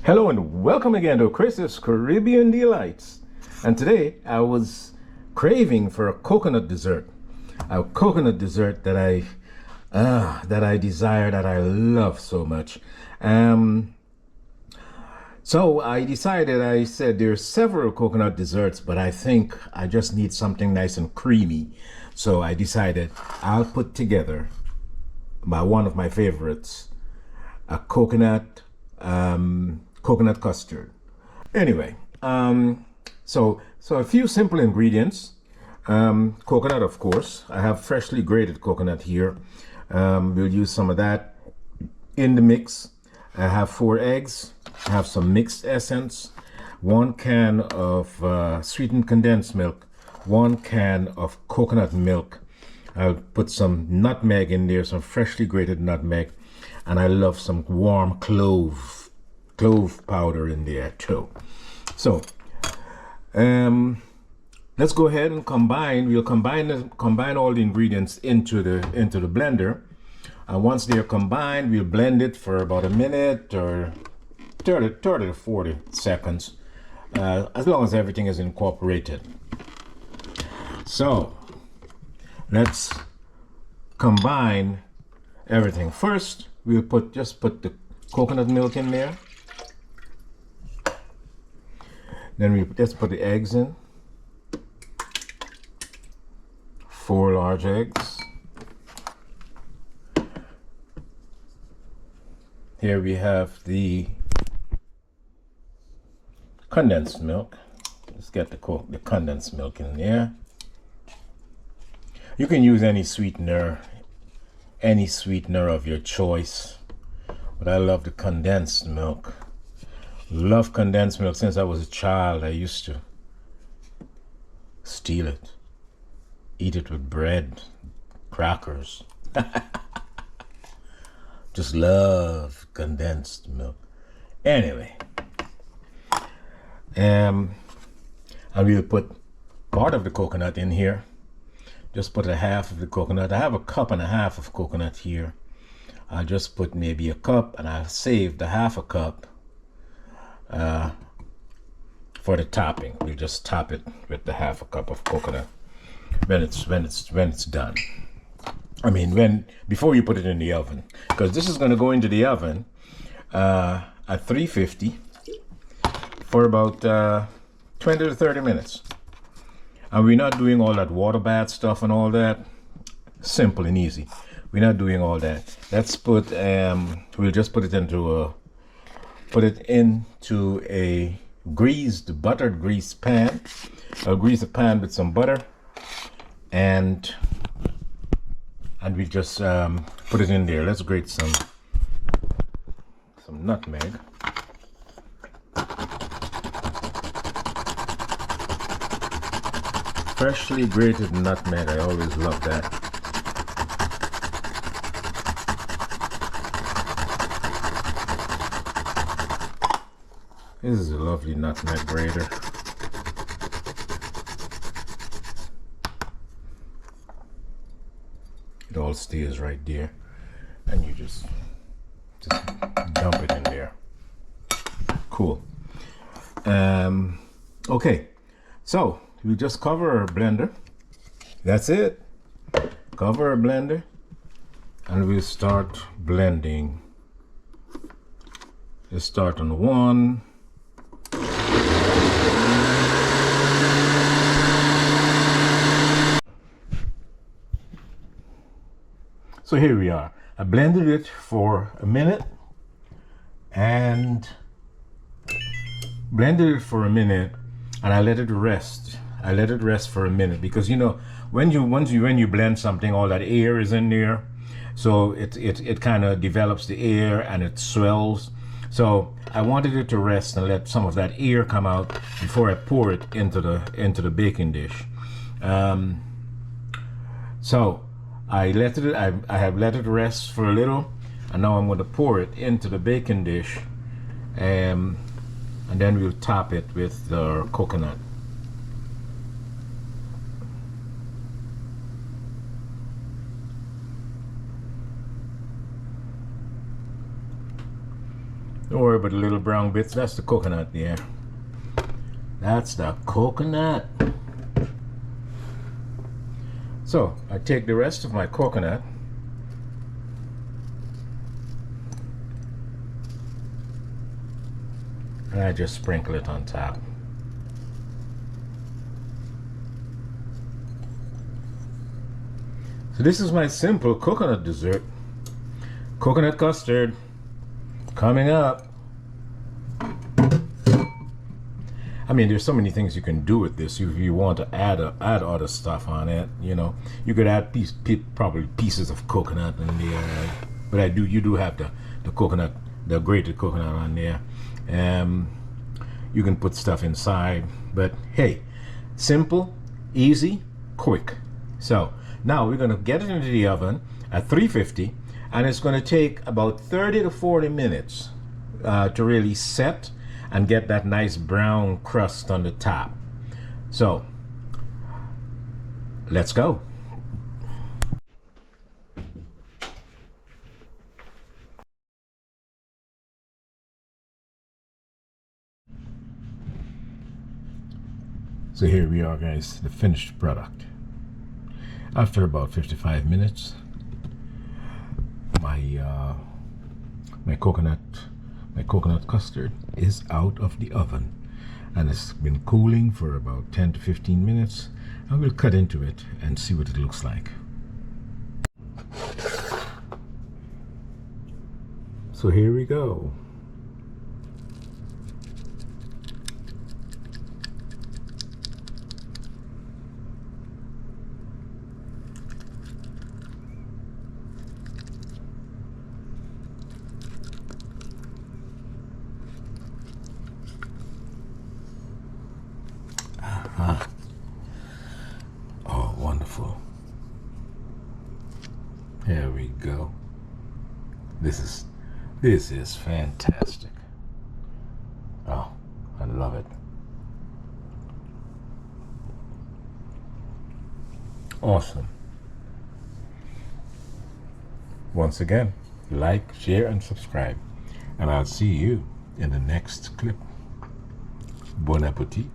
Hello and welcome again to Chris's Caribbean Delights. And today I was craving for a coconut dessert. A coconut dessert that I desire, that I love so much. So I said there's several coconut desserts, but I think I just need something nice and creamy. So I decided I'll put together one of my favorites, a coconut custard. Anyway, so a few simple ingredients. Coconut, of course. I have freshly grated coconut here. We'll use some of that in the mix. I have 4 eggs. I have some mixed essence, 1 can of sweetened condensed milk, 1 can of coconut milk. I'll put some nutmeg in there, some freshly grated nutmeg, and I love some warm clove powder in there too. So let's go ahead and combine. We'll combine all the ingredients into the blender. And once they're combined, we'll blend it for about a minute or 30 to 40 seconds, as long as everything is incorporated. So let's combine everything. First, we'll just put the coconut milk in there. Then we just put the eggs in. 4 large eggs. Here we have the condensed milk. Let's get the condensed milk in there. You can use any sweetener of your choice, but I love the condensed milk. Love condensed milk. Since I was a child, I used to steal it, eat it with bread, crackers. Just love condensed milk. Anyway, and we'll put part of the coconut in here. Just put a half of the coconut. I have a cup and a half of coconut here. I'll just put maybe a cup, and I'll save the half a cup for the topping. We'll just top it with the half a cup of coconut when it's done. I mean, before you put it in the oven, because this is going to go into the oven at 350 for about 20 to 30 minutes. And we're not doing all that water bath stuff and all that. Simple and easy. We're not doing all that. Let's put we'll just put it into a buttered greased pan. I'll grease the pan with some butter, and we just put it in there. Let's grate some nutmeg. Freshly grated nutmeg, I always love that. This is a lovely nutmeg grater. It all stays right there, and you just dump it in there. Cool. Okay, so we just cover our blender. That's it. Cover our blender, and we'll start blending. Let's start on 1. So here we are. I blended it for a minute, and I let it rest. I let it rest for a minute, because when you blend something, all that air is in there, so it kind of develops the air and it swells. So I wanted it to rest and let some of that air come out before I pour it into the baking dish. So I have let it rest for a little, and now I'm going to pour it into the baking dish, and then we'll top it with the coconut. Don't worry about the little brown bits. That's the coconut there. That's the coconut. So I take the rest of my coconut and I just sprinkle it on top. So this is my simple coconut dessert. Coconut custard coming up. I mean, there's so many things you can do with this. If you want to add other stuff on it, you know, you could add probably pieces of coconut in there. Right? But you do have the coconut, the grated coconut on there. You can put stuff inside. But hey, simple, easy, quick. So now we're gonna get it into the oven at 350, and it's gonna take about 30 to 40 minutes to really set and get that nice brown crust on the top. So let's go. So here we are, guys, the finished product. After about 55 minutes, my coconut custard is out of the oven, and it's been cooling for about 10 to 15 minutes. I will cut into it and see what it looks like. So here we go. Oh, wonderful. There we go. This is fantastic. Oh, I love it. Awesome. Once again, like, share, and subscribe. And I'll see you in the next clip. Bon appetit.